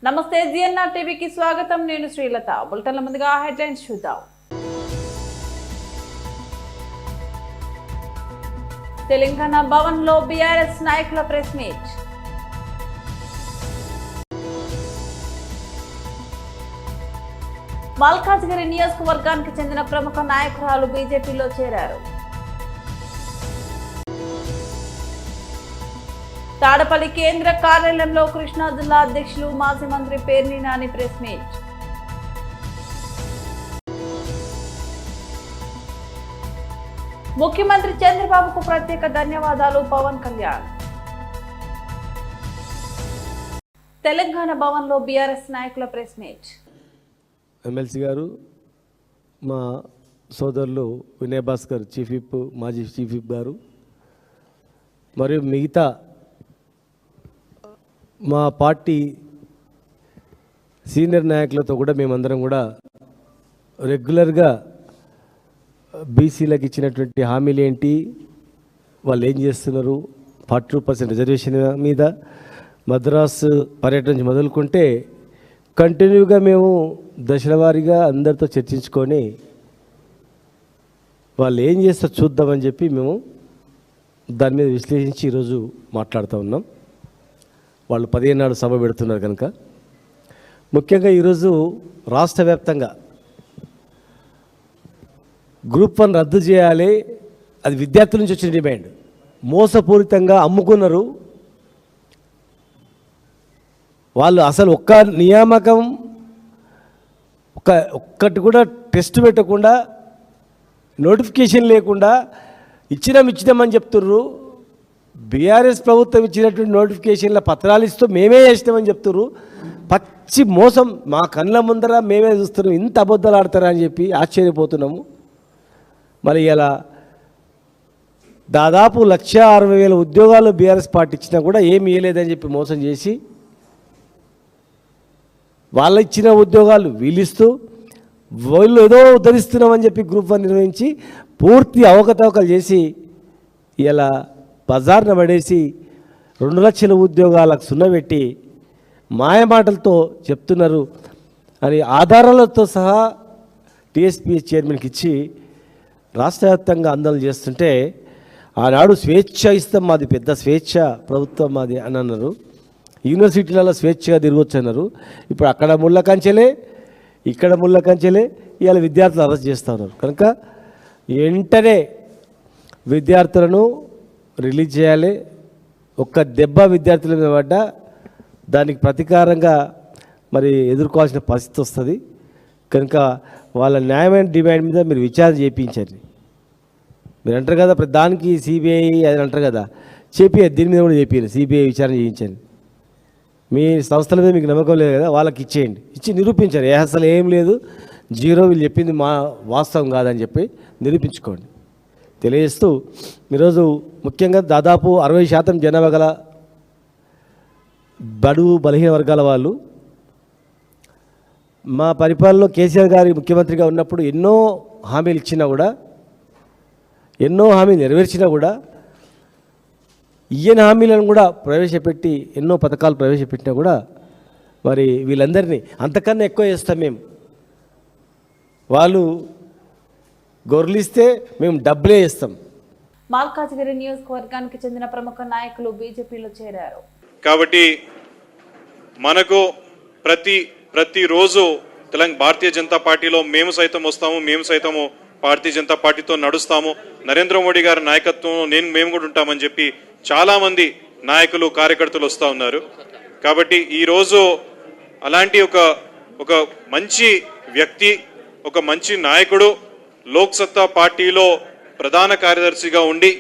నమస్తే జిఎన్ఆర్ టీవీకి స్వాగతం. నేను శ్రీలత. బులెటిన్ల ముందుగా హెడ్లైన్స్ చూద్దాం. తెలంగాణ భవన్లో బీఆర్ఎస్ నాయకుల ప్రెస్ మీట్. మల్కాజ్గిరి నియోజకవర్గానికి చెందిన ప్రముఖ నాయకురాలు బీజేపీలో చేరారు. తాడపల్లి కేంద్ర కార్యాలయంలో కృష్ణా జిల్లా అధ్యక్షులు మాజీ మంత్రి పేర్ని నాని ప్రెస్ మీట్. ముఖ్యమంత్రి చంద్రబాబుకు ప్రత్యేక ధన్యవాదాలు పవన్ కళ్యాణ్. తెలంగాణ భవన్లో బీఆర్ఎస్ నాయకుల ప్రెస్ మీట్. ఎమ్మెల్సీ గారు, మా సోదరులు వినయ్ భాస్కర్ చీఫ్ విప్, మాజీ చీఫ్ విప్ గారు మరియు మిగతా మా పార్టీ సీనియర్ నాయకులతో కూడా మేమందరం కూడా రెగ్యులర్గా బీసీలకు ఇచ్చినటువంటి హామీలు ఏంటి, వాళ్ళు ఏం చేస్తున్నారు, 42% రిజర్వేషన్ మీద మద్రాసు పర్యటన నుంచి మొదలుకుంటే కంటిన్యూగా మేము దశల వారీగా అందరితో చర్చించుకొని వాళ్ళు ఏం చేస్తారో చూద్దామని చెప్పి మేము దాని మీద విశ్లేషించి ఈరోజు మాట్లాడుతూ ఉన్నాం. వాళ్ళు 15 నాడు సభ పెడుతున్నారు కనుక ముఖ్యంగా ఈరోజు రాష్ట్ర వ్యాప్తంగా గ్రూప్ 1 రద్దు చేయాలి. అది విద్యార్థుల నుంచి వచ్చిన డిమాండ్. మోసపూరితంగా అమ్ముకున్నారు వాళ్ళు. అసలు ఒక్క నియామకం ఒక్కటి కూడా టెస్ట్ పెట్టకుండా, నోటిఫికేషన్ లేకుండా ఇచ్చినామని చెప్తుర్రు. బీఆర్ఎస్ ప్రభుత్వం ఇచ్చినటువంటి నోటిఫికేషన్ల పత్రాలు ఇస్తూ మేమే చేసినామని చెప్తుర్రు. పచ్చి మోసం మా కళ్ళ ముందర మేమే చూస్తున్నాం. ఇంత అబద్ధాలు ఆడతారా అని చెప్పి ఆశ్చర్యపోతున్నాము. మరి ఇలా దాదాపు 1,60,000 ఉద్యోగాలు బీఆర్ఎస్ పార్టీ ఇచ్చినా కూడా ఏమి ఇవ్వలేదని చెప్పి మోసం చేసి వాళ్ళు ఇచ్చిన ఉద్యోగాలు వీళ్ళిస్తూ వీళ్ళు ఏదో ఉద్ధరిస్తున్నామని చెప్పి గ్రూప్ 1 నిర్వహించి పూర్తి అవకతవకలు చేసి ఇలా బజార్న పడేసి 2 లక్షల ఉద్యోగాలకు సున్నబెట్టి మాయమాటలతో చెప్తున్నారు అని ఆధారాలతో సహా టీఎస్పీ చైర్మన్కి ఇచ్చి రాష్ట్ర వ్యాప్తంగా ఆందోళన చేస్తుంటే ఆనాడు స్వేచ్ఛ ఇస్తాం, మాది పెద్ద స్వేచ్ఛ ప్రభుత్వం మాది అని అన్నారు. యూనివర్సిటీలలో స్వేచ్ఛగా తిరగొచ్చు అన్నారు. ఇప్పుడు అక్కడ ముళ్ళ కంచెలే, ఇక్కడ ముళ్ళ కంచెలే. ఇవాళ విద్యార్థులు అరెస్ట్ చేస్తూ ఉన్నారు. కనుక వెంటనే విద్యార్థులను రిలీజ్ చేయాలి. ఒక్క దెబ్బ విద్యార్థుల మీద పడ్డా దానికి ప్రతీకారంగా మరి ఎదుర్కోవాల్సిన పరిస్థితి వస్తుంది. కనుక వాళ్ళ న్యాయమైన డిమాండ్ మీద మీరు విచారణ చేయించండి. మీరు అంటారు కదా దానికి సిబిఐ అని అంటారు కదా, చేపియాలి. దీని మీద కూడా చేపియాలి, సిబిఐ విచారణ చేయించండి. మీ సంస్థల మీద మీకు నమ్మకం లేదు కదా, వాళ్ళకి ఇచ్చేయండి. ఇచ్చి నిరూపించారు అసలు ఏం లేదు, జీరో, వీళ్ళు చెప్పింది మా వాస్తవం కాదని చెప్పి నిరూపించుకోండి. తెలియజేస్తూ ఈరోజు ముఖ్యంగా దాదాపు 60% జనాభా గల బడుగు బలహీన వర్గాల వాళ్ళు మా పరిపాలనలో కేసీఆర్ గారి ముఖ్యమంత్రిగా ఉన్నప్పుడు ఎన్నో హామీలు ఇచ్చినా కూడా, ఎన్నో హామీలు నెరవేర్చినా కూడా, ఈయన హామీలను కూడా ప్రవేశపెట్టి ఎన్నో పథకాలు ప్రవేశపెట్టినా కూడా మరి వీళ్ళందరినీ అంతకన్నా ఎక్కువ చేస్తాం మేము. వాళ్ళు గొర్రెలిస్తే మేము డబ్బులే ఇస్తాం. మల్కాజ్గిరి నియోజకవర్గానికి చెందిన ప్రముఖ నాయకులు బీజేపీలో చేరారు. కాబట్టి మనకు ప్రతిరోజు తెలంగాణ భారతీయ జనతా పార్టీలో మేము సైతం వస్తాము, మేము సైతము భారతీయ జనతా పార్టీతో నడుస్తాము, నరేంద్ర మోడీ గారి నాయకత్వంలో మేము కూడా ఉంటామని చెప్పి చాలామంది నాయకులు కార్యకర్తలు వస్తూ ఉన్నారు. కాబట్టి ఈరోజు అలాంటి ఒక మంచి వ్యక్తి, ఒక మంచి నాయకుడు లోక్ సత్తా పార్టీలో ప్రధాన కార్యదర్శిగా ఉండి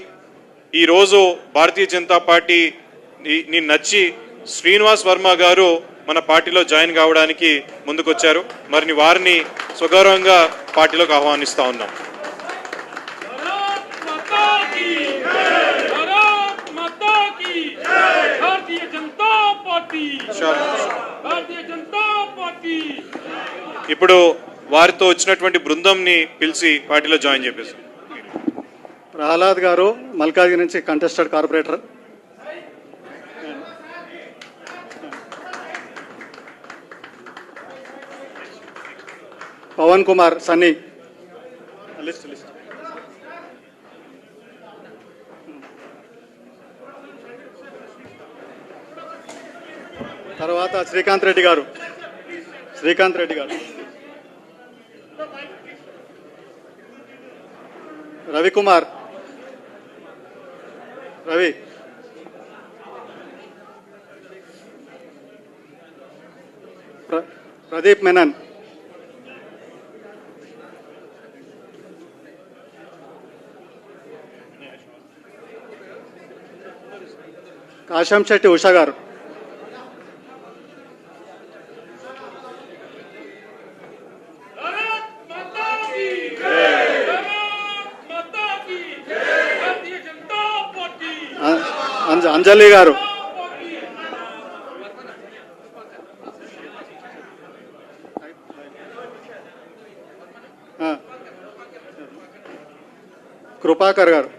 ఈరోజు భారతీయ జనతా పార్టీ నచ్చి శ్రీనివాస్ వర్మ గారు మన పార్టీలో జాయిన్ కావడానికి ముందుకొచ్చారు. మరి వారిని స్వగౌరవంగా పార్టీలోకి ఆహ్వానిస్తా ఉన్నాం. ఇప్పుడు వారితో వచ్చినటువంటి బృందంని పిలిచి పార్టీలో జాయిన్ చేపిస్తారు. ప్రహ్లాద్ గారు మల్కాజ్గిరి నుంచి contested corporator. Pawan Kumar Sunny. List list తర్వాత శ్రీకాంత్ రెడ్డి గారు. రవికుమార్. రవి. ప్రదీప్ మెనన్. కాశం శెట్టి ఉషా గారు. అంజలి గారు. కృపాకర్ గారు.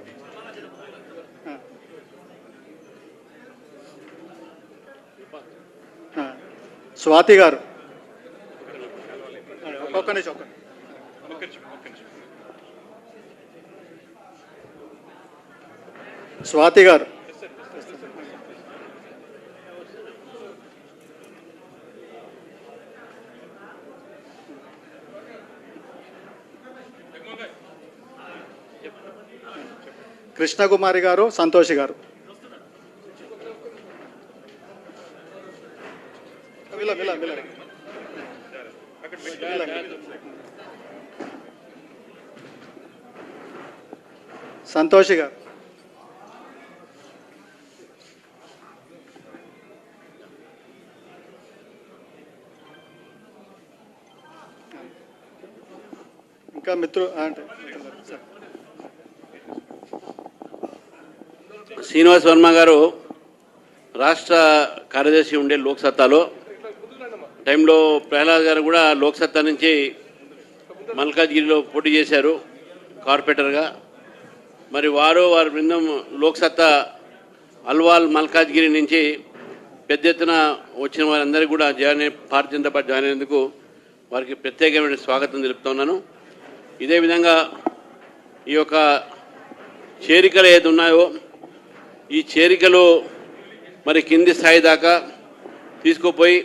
స్వాతి గారు. ఒక్క నిమిషం. స్వాతి గారు. కృష్ణకుమారి గారు. సంతోషి గారు. సంతోషి గారు. ఇంకా మిత్రులు అంటే శ్రీనివాస్ వర్మ గారు రాష్ట్ర కార్యదర్శి ఉండే లోక్సత్తాలో టైంలో ప్రహ్లాద్ గారు కూడా లోక్సత్తా నుంచి మల్కాజ్గిరిలో పోటీ చేశారు కార్పొరేటర్గా. మరి వారి బృందం లోక్సత్తా అల్వాల్ మల్కాజ్గిరి నుంచి పెద్ద ఎత్తున వచ్చిన వారందరికీ కూడా భారతీయ జనతా పార్టీ జాయిన్ అయినందుకు వారికి ప్రత్యేకమైన స్వాగతం తెలుపుతున్నాను. ఇదే విధంగా ఈ యొక్క చేరికలు ఏది ఉన్నాయో ఈ చేరికలు మరి కింది స్థాయి దాకా తీసుకుపోయి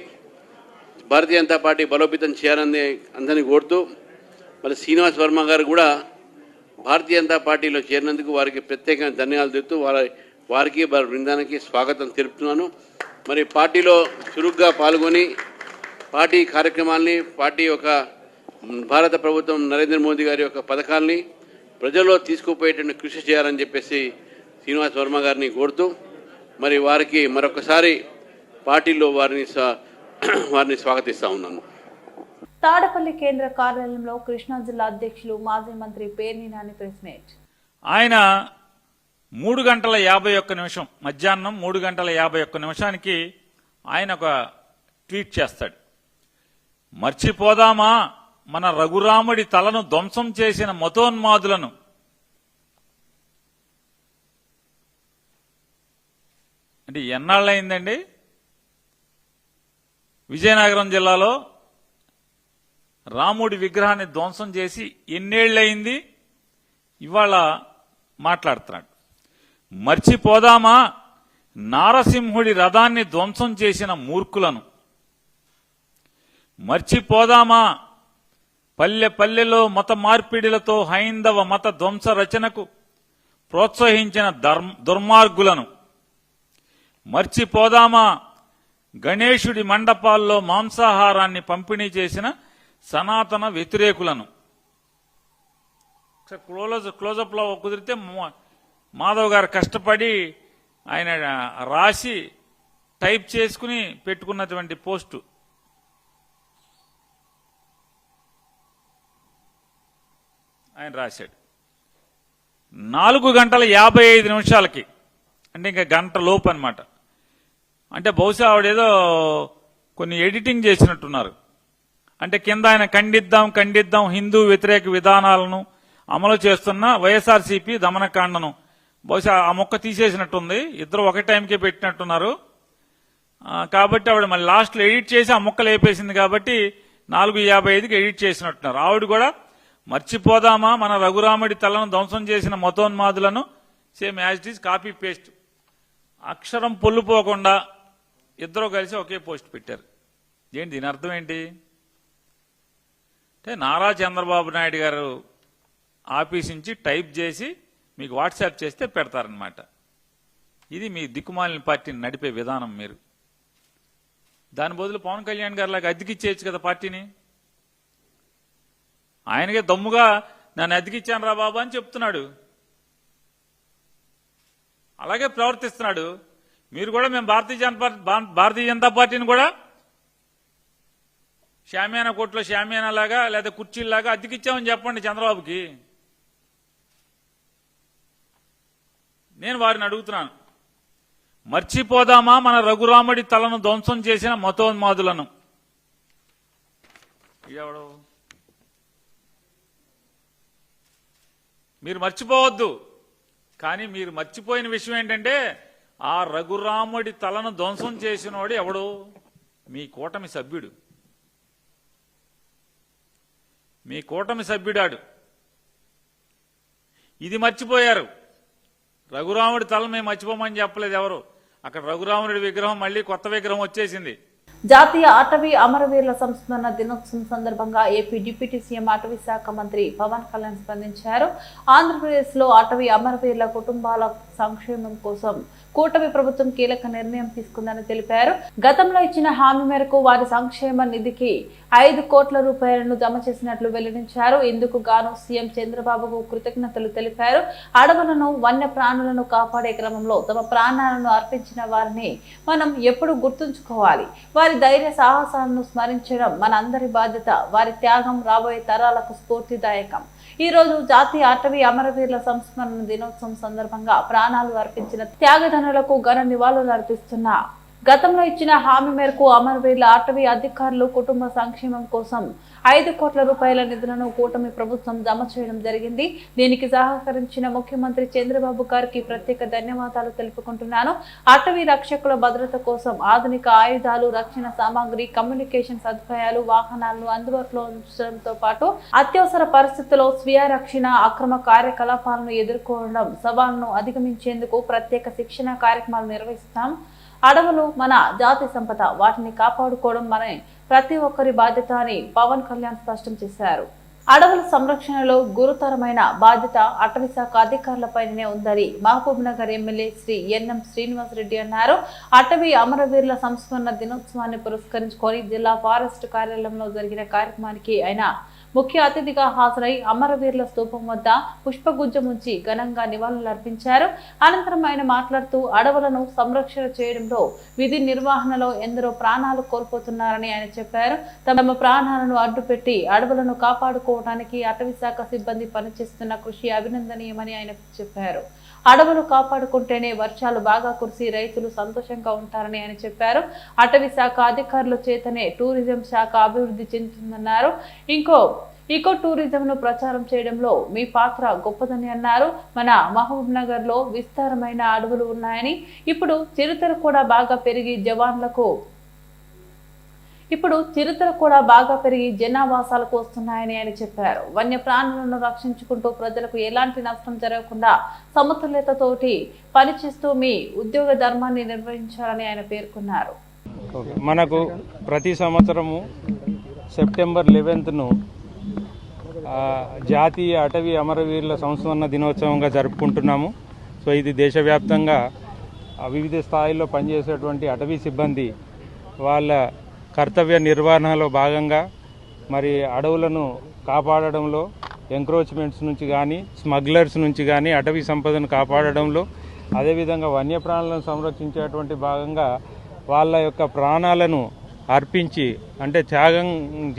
భారతీయ జనతా పార్టీ బలోపేతం చేయాలని అందరినీ కోరుతూ మరి శ్రీనివాస్ వర్మ గారు కూడా భారతీయ జనతా పార్టీలో చేరినందుకు వారికి ప్రత్యేకంగా ధన్యవాదాలు తెలుపుతూ వారికి వారి బృందానికి స్వాగతం తెలుపుతున్నాను. మరి పార్టీలో చురుగ్గా పాల్గొని పార్టీ కార్యక్రమాల్ని పార్టీ యొక్క భారత ప్రభుత్వం నరేంద్ర మోదీ గారి యొక్క పథకాల్ని ప్రజల్లో తీసుకుపోయేటువంటి కృషి చేయాలని చెప్పేసి శ్రీనివాస్ వర్మ గారిని కోరుతూ మరి వారికి మరొకసారి పార్టీలో వారిని స్వాగతిస్తా ఉన్నాను. తాడపల్లి కేంద్ర కార్యాలయంలో కృష్ణా జిల్లా అధ్యక్షులు మాజీ మంత్రి పేర్ని నాని ప్రెస్ మీట్. ఆయన 3:51 మధ్యాహ్నం 3:51 ఆయన ఒక ట్వీట్ చేస్తాడు. మర్చిపోదామా మన రఘురాముడి తలను ధ్వంసం చేసిన మతోన్మాదులను. అంటే ఎన్నాళ్ళయిందండి విజయనగరం జిల్లాలో రాముడి విగ్రహాన్ని ధ్వంసం చేసి ఎన్నేళ్లయింది? ఇవాళ మాట్లాడుతున్నాడు. మర్చిపోదామా నారసింహుడి రథాన్ని ధ్వంసం చేసిన మూర్ఖులను. మర్చిపోదామా పల్లె పల్లెలో మత మార్పిడిలతో హైందవ మత ధ్వంస రచనకు ప్రోత్సహించిన దుర్మార్గులను. మర్చిపోదామా గణేశుడి మండపాల్లో మాంసాహారాన్ని పంపిణీ చేసిన సనాతన వ్యతిరేకులను. క్లోజప్ లో కుదిరితే మాధవ్ గారు కష్టపడి ఆయన రాసి టైప్ చేసుకుని పెట్టుకున్నటువంటి పోస్టు. ఆయన రాశాడు 4:55 అంటే ఇంకా గంట లోపు అనమాట. అంటే బహుశా ఆవిడేదో కొన్ని ఎడిటింగ్ చేసినట్టున్నారు. అంటే కింద ఆయన ఖండిద్దాం హిందూ వ్యతిరేక విధానాలను అమలు చేస్తున్న వైఎస్ఆర్సీపీ దమనకాండను బహుశా ఆ మొక్క తీసేసినట్టుంది. ఇద్దరు ఒక టైంకే పెట్టినట్టున్నారు. కాబట్టి ఆవిడ మళ్ళీ లాస్ట్లో ఎడిట్ చేసి ఆ మొక్కలు వేపేసింది. కాబట్టి 4:55కి ఎడిట్ చేసినట్టున్నారు. ఆవిడ కూడా మర్చిపోదామా మన రఘురాముడి తలను ధ్వంసం చేసిన మతోన్మాదులను, same as it is copy paste, అక్షరం పొల్లుపోకుండా ఇద్దరు కలిసి ఒకే పోస్ట్ పెట్టారు. ఏంటి దీని అర్థం ఏంటి అంటే నారా చంద్రబాబు నాయుడు గారు ఆఫీస్ నుంచి టైప్ చేసి మీకు వాట్సాప్ చేస్తే పెడతారనమాట. ఇది మీ దిక్కుమాలిన పార్టీని నడిపే విధానం. మీరు దాని బదులు పవన్ కళ్యాణ్ గారు లాగా అద్దెకిచ్చేయచ్చు కదా పార్టీని. ఆయనకే దమ్ముగా నన్ను అద్దెకిచ్చాను రా బాబా అని చెప్తున్నాడు, అలాగే ప్రవర్తిస్తున్నాడు. మీరు కూడా మేము భారతీయ జనతా పార్టీని కూడా షామియానా కోర్టులో షామియానా లాగా లేదా కుర్చీలాగా అద్దెకిచ్చామని చెప్పండి చంద్రబాబుకి. నేను వారిని అడుగుతున్నాను, మర్చిపోదామా మన రఘురాముడి తలను ధ్వంసం చేసిన మతోన్మాదులను? ఎవడు మీరు మర్చిపోవద్దు. కానీ మీరు మర్చిపోయిన విషయం ఏంటంటే ఆ రఘురాముడి తలను ధ్వంసం చేసినవాడు ఎవడు? మీ కూటమి సభ్యుడు, మీ కూటమి సభ్యుడాడు. ఇది మర్చిపోయారు. రఘురాముడి తలను మేము మర్చిపోమని చెప్పలేదు ఎవరు. అక్కడ రఘురాముడి విగ్రహం మళ్ళీ కొత్త విగ్రహం వచ్చేసింది. జాతీయ అటవీ అమరవీరుల సంస్మరణ దినోత్సవం సందర్భంగా ఏపీ డిప్యూటీ సీఎం అటవీ శాఖ మంత్రి పవన్ కళ్యాణ్ స్పందించారు. ఆంధ్రప్రదేశ్ లో అటవీ అమరవీరుల కుటుంబాల సంక్షేమం కోసం కూటమి ప్రభుత్వం కీలక నిర్ణయం తీసుకుందని తెలిపారు. గతంలో ఇచ్చిన హామీ మేరకు వారి సంక్షేమ నిధికి 5 కోట్ల రూపాయలను జమ చేసినట్లు వెల్లడించారు. ఇందుకు గాను సీఎం చంద్రబాబుకు కృతజ్ఞతలు తెలిపారు. అడవులను, వన్య ప్రాణులను కాపాడే క్రమంలో తమ ప్రాణాలను అర్పించిన వారిని మనం ఎప్పుడు గుర్తుంచుకోవాలి. వారి ధైర్య సాహసాలను స్మరించడం మన అందరి బాధ్యత. వారి త్యాగం రాబోయే తరాలకు స్ఫూర్తిదాయకం. ఈ రోజు జాతీయ అటవీ అమరవీరుల సంస్మరణ దినోత్సవం సందర్భంగా ప్రాణాలు అర్పించిన త్యాగధనులకు ఘన నివాళులు అర్పిస్తున్నా. గతంలో ఇచ్చిన హామీ మేరకు అమరవీరుల అటవీ అధికారులు కుటుంబ సంక్షేమం కోసం 5 కోట్ల రూపాయల నిధులను కూటమి ప్రభుత్వం జమ చేయడం జరిగింది. దీనికి సహకరించిన ముఖ్యమంత్రి చంద్రబాబు గారికి ప్రత్యేక ధన్యవాదాలు తెలుపుకుంటున్నాను. అటవీ రక్షకుల భద్రత కోసం ఆధునిక ఆయుధాలు, రక్షణ సామాగ్రి, కమ్యూనికేషన్ సదుపాయాలు, వాహనాలను అందుబాటులో ఉంచడంతో పాటు అత్యవసర పరిస్థితుల్లో స్వీయ రక్షణ, అక్రమ కార్యకలాపాలను ఎదుర్కోవడం సవాళ్లను అధిగమించేందుకు ప్రత్యేక శిక్షణ కార్యక్రమాలు నిర్వహిస్తాం. అడవులు మన జాతి సంపద, వాటిని కాపాడుకోవడం మన ప్రతి ఒక్కరి బాధ్యత అని పవన్ కళ్యాణ్ స్పష్టం చేశారు. అడవుల సంరక్షణలో గురుతరమైన బాధ్యత అటవీ శాఖ అధికారులపైనే ఉందని మహబూబ్ నగర్ ఎమ్మెల్యే శ్రీ ఎన్ఎం శ్రీనివాసరెడ్డి అన్నారు. అటవీ అమరవీరుల సంస్మరణ దినోత్సవాన్ని పురస్కరించుకొని జిల్లా ఫారెస్ట్ కార్యాలయంలో జరిగిన కార్యక్రమానికి ఆయన ముఖ్య అతిథిగా హాజరై అమరవీరుల స్తూపం వద్ద పుష్పగుచ్చం ఉంచి ఘనంగా నివాళులర్పించారు. అనంతరం ఆయన మాట్లాడుతూ అడవులను సంరక్షణ చేయడంలో, విధి నిర్వహణలో ఎందరో ప్రాణాలు కోల్పోతున్నారని ఆయన చెప్పారు. తమ ప్రాణాలను అడ్డుపెట్టి అడవులను కాపాడుకోవడానికి అటవీ శాఖ సిబ్బంది పనిచేస్తున్న కృషి అభినందనీయమని ఆయన చెప్పారు. అడవులు కాపాడుకుంటేనే వర్షాలు బాగా కురిసి రైతులు సంతోషంగా ఉంటారని ఆయన చెప్పారు. అటవీ శాఖ అధికారుల చేతనే టూరిజం శాఖ అభివృద్ధి చెందుతుందన్నారు. ఈకో టూరిజంను ప్రచారం చేయడంలో మీ పాత్ర గొప్పదని అన్నారు. మన మహబూబ్ నగర్ లో విస్తారమైన అడవులు ఉన్నాయని, ఇప్పుడు చిరుతలు కూడా బాగా పెరిగి జనావాసాలకు వస్తున్నాయని ఆయన చెప్పారు. వన్య ప్రాణులను రక్షించుకుంటూ ప్రజలకు ఎలాంటి నష్టం జరగకుండా సమతుల్యతతోటి పనిచేస్తూ మీ ఉద్యోగ ధర్మాన్ని నిర్వహించాలని ఆయన పేర్కొన్నారు. మనకు ప్రతి సంవత్సరము సెప్టెంబర్ 11ను జాతీయ అటవీ అమరవీరుల సంస్మరణ దినోత్సవంగా జరుపుకుంటున్నాము. సో ఇది దేశవ్యాప్తంగా వివిధ స్థాయిల్లో పనిచేసేటువంటి అటవీ సిబ్బంది వాళ్ళ కర్తవ్య నిర్వహణలో భాగంగా మరి అడవులను కాపాడడంలో, ఎంక్రోచ్మెంట్స్ నుంచి కానీ, స్మగ్లర్స్ నుంచి కానీ అటవీ సంపదను కాపాడడంలో, అదేవిధంగా వన్యప్రాణులను సంరక్షించేటువంటి భాగంగా వాళ్ళ యొక్క ప్రాణాలను అర్పించి అంటే త్యాగం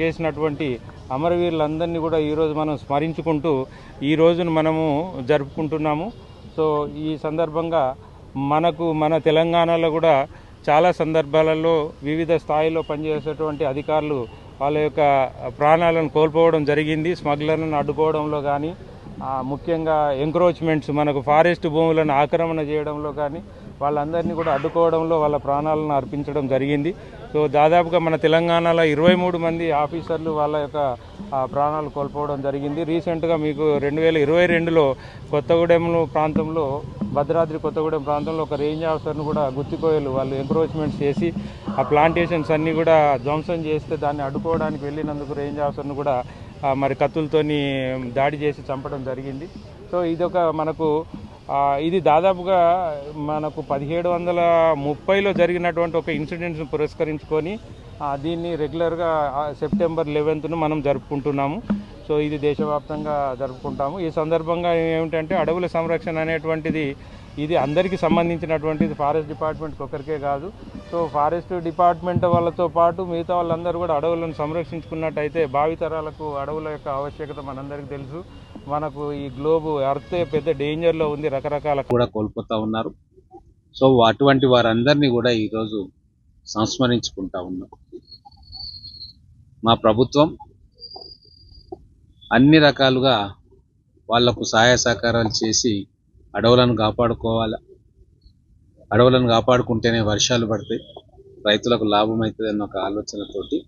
చేసినటువంటి అమరవీరులందరినీ కూడా ఈరోజు మనం స్మరించుకుంటూ ఈ రోజును మనము జరుపుకుంటున్నాము. సో ఈ సందర్భంగా మన తెలంగాణలో కూడా చాలా సందర్భాలలో వివిధ స్థాయిలో పనిచేసేటువంటి అధికారులు వాళ్ళ యొక్క ప్రాణాలను కోల్పోవడం జరిగింది. స్మగ్లర్లను అడ్డుకోవడంలో కానీ, ముఖ్యంగా ఎంక్రోచ్మెంట్స్ మనకు ఫారెస్ట్ భూములను ఆక్రమణ చేయడంలో కానీ వాళ్ళందరినీ కూడా అడ్డుకోవడంలో వాళ్ళ ప్రాణాలను అర్పించడం జరిగింది. సో దాదాపుగా మన తెలంగాణలో 23 మంది ఆఫీసర్లు వాళ్ళ యొక్క ప్రాణాలు కోల్పోవడం జరిగింది. రీసెంట్గా మీకు 2022లో కొత్తగూడెం ప్రాంతంలో, భద్రాద్రి కొత్తగూడెం ప్రాంతంలో ఒక రేంజ్ ఆఫీసర్ను కూడా గుత్తికోయలు వాళ్ళు ఎంక్రోచ్మెంట్స్ చేసి ఆ ప్లాంటేషన్స్ అన్నీ కూడా ధ్వంసం చేస్తే దాన్ని అడ్డుకోవడానికి వెళ్ళినందుకు రేంజ్ ఆఫీసర్ను కూడా మరి కత్తులతోని దాడి చేసి చంపడం జరిగింది. సో ఇదొక మనకు ఇది దాదాపుగా మనకు 1730లో జరిగినటువంటి ఒక ఇన్సిడెంట్ను పురస్కరించుకొని దీన్ని రెగ్యులర్గా సెప్టెంబర్ 11ను మనం జరుపుకుంటున్నాము. సో ఇది దేశవ్యాప్తంగా జరుపుకుంటాము. ఈ సందర్భంగా ఏమిటంటే అడవుల సంరక్షణ అనేటువంటిది ఇది అందరికీ సంబంధించినటువంటిది, ఫారెస్ట్ డిపార్ట్మెంట్కి ఒకరికే కాదు. సో ఫారెస్ట్ డిపార్ట్మెంట్ వాళ్ళతో పాటు మిగతా వాళ్ళందరూ కూడా అడవులను సంరక్షించుకున్నట్టయితే భావితరాలకు అడవుల యొక్క ఆవశ్యకత మనందరికీ తెలుసు. మనకు ఈ గ్లోబ్ ఎర్త్ పెద్ద డేంజర్లో ఉంది, రకరకాల కూడా కోల్పోతా ఉన్నారు. సో అటువంటి వారందరినీ కూడా ఈరోజు సంస్మరించుకుంటా ఉన్నాం. మా ప్రభుత్వం అన్ని రకాలుగా వాళ్లకు సహాయ సహకారాలు చేసి అడవులను కాపాడుకోవాలి. అడవులను కాపాడుకుంటేనే వర్షాలు పడతాయి, రైతులకు లాభం అవుతుంది అన్న ఒక ఆలోచనతోటి,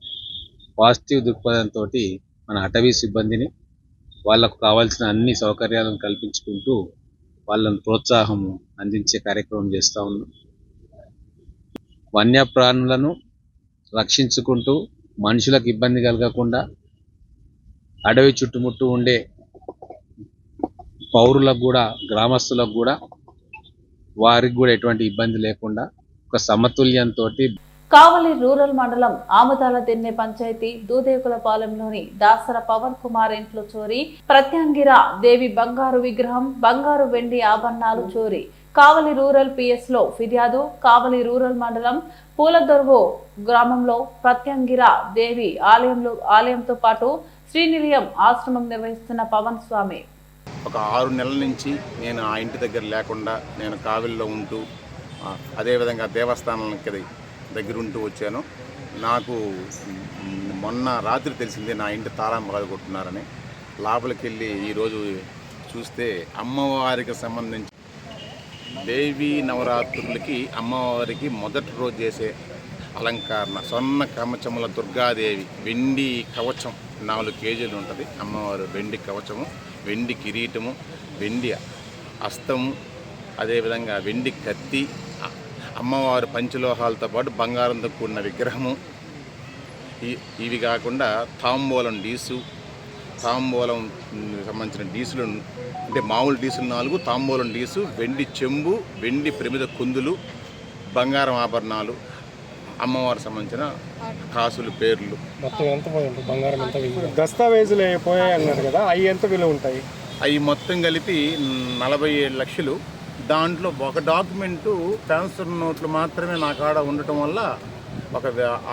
పాజిటివ్ దృక్పథంతో మన అటవీ సిబ్బందిని వాళ్ళకు కావాల్సిన అన్ని సౌకర్యాలను కల్పించుకుంటూ వాళ్ళను ప్రోత్సాహం అందించే కార్యక్రమం చేస్తూ ఉన్నాం. వన్యప్రాణులను రక్షించుకుంటూ మనుషులకు ఇబ్బంది కలగకుండా అడవి చుట్టుముట్టు ఉండే పౌరులకు కూడా, గ్రామస్తులకు కూడా, వారికి కూడా ఎటువంటి ఇబ్బంది లేకుండా ఒక సమతుల్యంతో కావలి రూరల్ మండలం ఆముదాల దిన్నె పంచాయతీ దూదేకులపాలెంలోని దాసర పవన్ కుమార్ ఇంట్లో చోరీ, ప్రత్యంగిర దేవి బంగారు విగ్రహం, బంగారు వెండి ఆభరణాలు చోరీ. కావలి రూరల్ PS లో ఫిర్యాదు. కావలి రూరల్ మండలం పూలదొర్వు గ్రామంలో ప్రత్యంగిర దేవి ఆలయంతో పాటు శ్రీనిలయం ఆశ్రమం నిర్వహిస్తున్న పవన్ స్వామి ఒక 6 నెలల నుంచి నేను ఆ ఇంటి దగ్గర లేకుండా నేను కావిల్లో ఉంటూ అదేవిధంగా దేవస్థానానికి దగ్గరుంటూ వచ్చాను. నాకు మొన్న రాత్రి తెలిసిందే నా ఇంటి తాళం పగలగొట్టున్నారని. లోపలికి వెళ్ళి ఈరోజు చూస్తే అమ్మవారికి సంబంధించి దేవీ నవరాత్రులకి అమ్మవారికి మొదటి రోజు చేసే అలంకరణ స్వర్ణ కవచముల దుర్గాదేవి వెండి కవచం 4 కేజీలు ఉంటుంది. అమ్మవారు వెండి కవచము, వెండి కిరీటము, వెండి హస్తము, అదేవిధంగా వెండి కత్తి, అమ్మవారు పంచలోహాలతో పాటు బంగారంతో కూడిన విగ్రహము. ఇవి కాకుండా తాంబూలం డీసు, తాంబూలం సంబంధించిన డీసులు అంటే మామూలు డీసులు 4, తాంబూలం డీసు, వెండి చెంబు, వెండి ప్రమిద కుందులు, బంగారం ఆభరణాలు, అమ్మవారు సంబంధించిన కాసులు పేర్లు. మొత్తం ఎంత పోయింది బంగారం? ఎంత దస్తావేజులు పోయాయి అన్నారు కదా, అవి ఎంత విలువ ఉంటాయి? అవి మొత్తం కలిపి 47 లక్షలు. దాంట్లో ఒక డాక్యుమెంటు ట్రాన్స్ఫర్ నోట్లు మాత్రమే నా కాడ ఉండటం వల్ల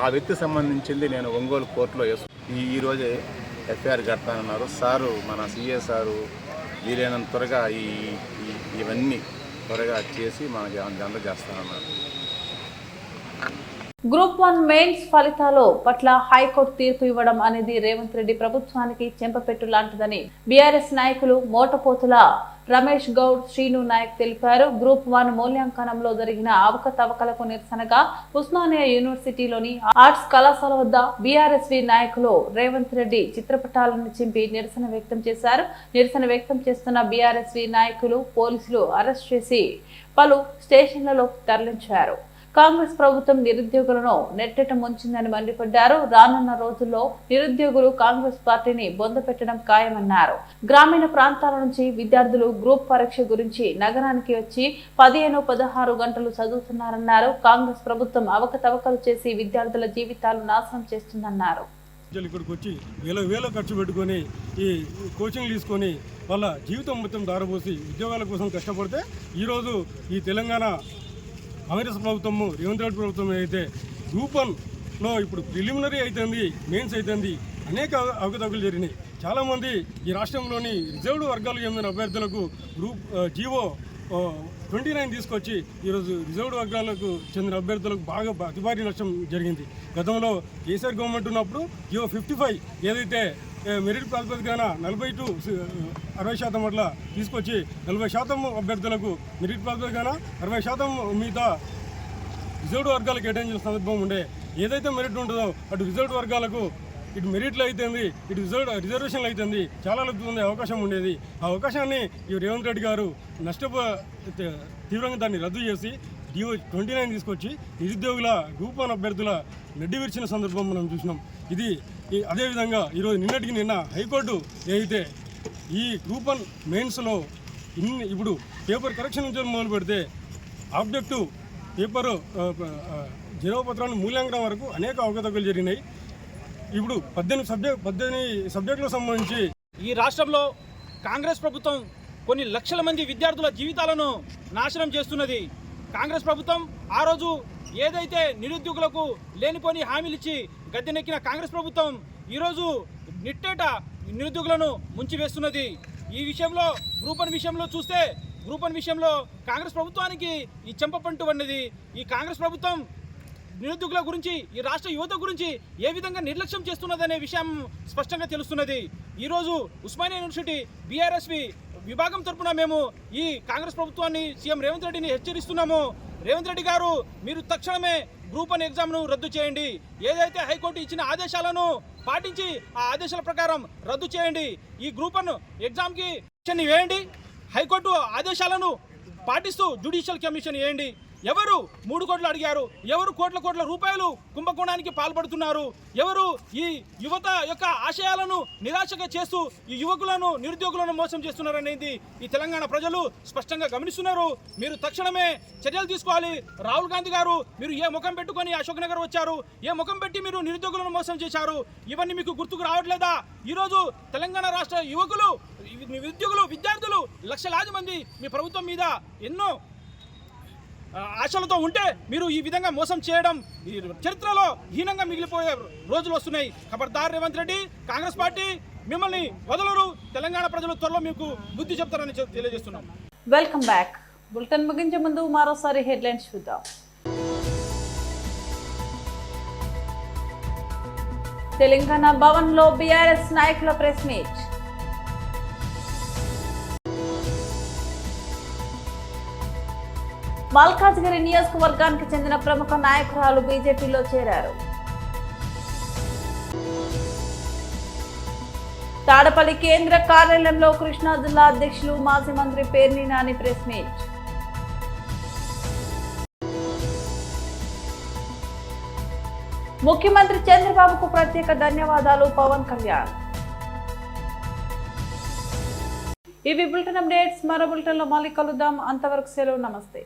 ఆ వ్యక్తి సంబంధించింది నేను ఒంగోలు కోర్టులో ఈరోజే FIR కడతానన్నారు సారు. మన CA సారు వీలైనంత త్వరగా ఇవన్నీ త్వరగా చేసి మనకి అందజేస్తానన్నారు. గ్రూప్ 1 మెయిన్స్ ఫలితాల పట్ల హైకోర్టు తీర్పు ఇవ్వడం అనేది రేవంత్ రెడ్డి ప్రభుత్వానికి చెంపపెట్టు లాంటిదని BRS నాయకులు మోటపోతుల రమేష్ గౌడ్, శ్రీను నాయక్ తెలిపారు. గ్రూప్ 1 మూల్యాంకనంలో జరిగిన అవకతవకలకు నిరసనగా ఉస్మానియా యూనివర్సిటీలోని ఆర్ట్స్ కళాశాల వద్ద BRSV నాయకులు రేవంత్ రెడ్డి చిత్రపటాలను చింపి నిరసన వ్యక్తం చేశారు. నిరసన వ్యక్తం చేస్తున్న BRSV నాయకులు పోలీసులు అరెస్ట్ చేసి పలు స్టేషన్లలో తరలించారు. కాంగ్రెస్ ప్రభుత్వం నిరుద్యోగులను నెట్టెట ముంచిందని మండిపడ్డారు. రానున్న రోజుల్లో నిరుద్యోగులు కాంగ్రెస్ పార్టీని బొందపెట్టడం ఖాయమన్నారు. గ్రామీణ ప్రాంతాల నుంచి విద్యార్థులు గ్రూప్ పరీక్ష గురించి నగరానికి వచ్చి 15-16 గంటలు చదువుతున్నారన్నారు. కాంగ్రెస్ ప్రభుత్వం అవకతవకలు చేసి విద్యార్థుల జీవితాలు నాశనం చేస్తుందన్నారు. ఇక్కడికి వచ్చి వేల ఖర్చు పెట్టుకొని ఈ కోచింగ్ తీసుకొని వాళ్ళ జీవితం మొత్తం దారబోసి ఉద్యోగాల కోసం కష్టపడితే ఈరోజు ఈ తెలంగాణ కాంగ్రెస్ ప్రభుత్వము, రేవంత్ రెడ్డి ప్రభుత్వం అయితే గ్రూప్ 1లో ఇప్పుడు ప్రిలిమినరీ అవుతుంది, మెయిన్స్ అవుతుంది, అనేక అవకతవకలు జరిగినాయి. చాలామంది ఈ రాష్ట్రంలోని రిజర్వ్డ్ వర్గాలకు చెందిన అభ్యర్థులకు గ్రూప్ జీవో 29 తీసుకొచ్చి ఈరోజు రిజర్వ్డ్ వర్గాలకు చెందిన అభ్యర్థులకు బాగా అతి భారీ నష్టం జరిగింది. గతంలో కేసీఆర్ గవర్నమెంట్ ఉన్నప్పుడు జీవో 55 ఏదైతే మెరిట్ ప్రాతిపదికన 40 to 60% అట్లా తీసుకొచ్చి 40% అభ్యర్థులకు మెరిట్ ప్రాతిపదికన 60% మిగతా రిజర్వ్డ్ వర్గాలకు కేటాయించిన సందర్భం ఉండే. ఏదైతే మెరిట్ ఉంటుందో అటు రిజర్వ్డ్ వర్గాలకు ఇటు మెరిట్లు అవుతుంది, ఇటు రిజర్వేషన్లు అవుతుంది, చాలా లబ్ధి అవకాశం ఉండేది. ఆ అవకాశాన్ని ఈ రేవంత్ రెడ్డి గారు తీవ్రంగా దాన్ని రద్దు చేసి DO 29 తీసుకొచ్చి నిరుద్యోగుల గ్రూప్ 1 అభ్యర్థుల నెడ్డి విరిచిన సందర్భం మనం చూసినాం. అదేవిధంగా ఈరోజు నిన్నటికి నిన్న హైకోర్టు ఏదైతే ఈ గ్రూప్ 1 మెయిన్స్లో ఇప్పుడు పేపర్ కరెక్షన్ నుంచి మొదలు పెడితే ఆబ్జెక్టివ్ పేపరు జవాబుపత్రాన్ని మూల్యాంకనం వరకు అనేక అవకతవకలు జరిగినాయి. ఇప్పుడు 18 సబ్జెక్టులకు సంబంధించి ఈ రాష్ట్రంలో కాంగ్రెస్ ప్రభుత్వం కొన్ని లక్షల మంది విద్యార్థుల జీవితాలను నాశనం చేస్తున్నది. కాంగ్రెస్ ప్రభుత్వం ఆ రోజు ఏదైతే నిరుద్యోగులకు లేనిపోని హామీలు ఇచ్చి గద్దెనెక్కిన కాంగ్రెస్ ప్రభుత్వం ఈరోజు నిట్టేట నిరుద్యోగులను ముంచివేస్తున్నది. ఈ విషయంలో గ్రూప్ 1 విషయంలో చూస్తే గ్రూప్ 1 విషయంలో కాంగ్రెస్ ప్రభుత్వానికి ఈ చెంపపంటు అన్నది. ఈ కాంగ్రెస్ ప్రభుత్వం నిరుద్యోగుల గురించి, ఈ రాష్ట్ర యువత గురించి ఏ విధంగా నిర్లక్ష్యం చేస్తున్నదనే విషయం స్పష్టంగా తెలుస్తున్నది. ఈరోజు ఉస్మానియా యూనివర్సిటీ BRSV విభాగం తరపున మేము ఈ కాంగ్రెస్ ప్రభుత్వాన్ని, సీఎం రేవంత్ రెడ్డిని హెచ్చరిస్తున్నాము. రేవంత్ రెడ్డి గారు, మీరు తక్షణమే గ్రూప్ 1 ఎగ్జామ్ను రద్దు చేయండి. ఏదైతే హైకోర్టు ఇచ్చిన ఆదేశాలను పాటించి ఆ ఆదేశాల ప్రకారం రద్దు చేయండి. ఈ గ్రూప్ 1 ఎగ్జామ్కి వేయండి. హైకోర్టు ఆదేశాలను పాటిస్తూ జ్యుడిషియల్ కమిషన్ వేయండి. ఎవరు 3 కోట్లు అడిగారు, ఎవరు కోట్ల రూపాయలు కుంభకోణానికి పాల్పడుతున్నారు, ఎవరు ఈ యువత యొక్క ఆశయాలను నిరాశగా చేస్తూ ఈ యువకులను, నిరుద్యోగులను మోసం చేస్తున్నారనేది ఈ తెలంగాణ ప్రజలు స్పష్టంగా గమనిస్తున్నారు. మీరు తక్షణమే చర్యలు తీసుకోవాలి. రాహుల్ గాంధీ గారు, మీరు ఏ ముఖం పెట్టుకొని అశోక్ నగర్ వచ్చారు, ఏ ముఖం పెట్టి మీరు నిరుద్యోగులను మోసం చేశారు, ఇవన్నీ మీకు గుర్తుకు రావట్లేదా? ఈరోజు తెలంగాణ రాష్ట్ర యువకులు, నిరుద్యోగులు, విద్యార్థులు లక్షలాది మంది మీ ప్రభుత్వం మీద ఎన్నో ఆశలతో ఉంటే మీరు ఈ విధంగా మోసం చేయడం చరిత్రలో హీనంగా మిగిలిపోయే రోజులు వస్తున్నాయి. ఖబర్దార్ రేవంత్ రెడ్డి, కాంగ్రెస్ పార్టీ మిమ్మల్ని వదలరు. తెలంగాణ ప్రజలు త్వరలో మీకు బుద్ధి చెప్తారని తెలియజేస్తున్నాం. Welcome back. బులెటిన్ ముగించే ముందు మరోసారి హెడ్లైన్స్ చూద్దాం. తెలంగాణ భవన్లో BRS నాయకుల ప్రెస్ మీట్. మల్కాజ్గిరి నియోజకవర్గానికి చెందిన ప్రముఖ నాయకురాలు బీజేపీలో చేరారు. తాడపల్లి కేంద్ర కార్యాలయంలో కృష్ణా జిల్లా అధ్యక్షులు మాజీ మంత్రి పేర్ని నాని ప్రెస్ మీట్. ముఖ్యమంత్రి చంద్రబాబుకు ప్రత్యేక ధన్యవాదాలు పవన్ కళ్యాణ్. ఇవి బులెటిన్ అప్డేట్స్. మరో బులెటిన్లో మళ్ళీ కలుద్దాం. అంతవరకు సెలవు. నమస్తే.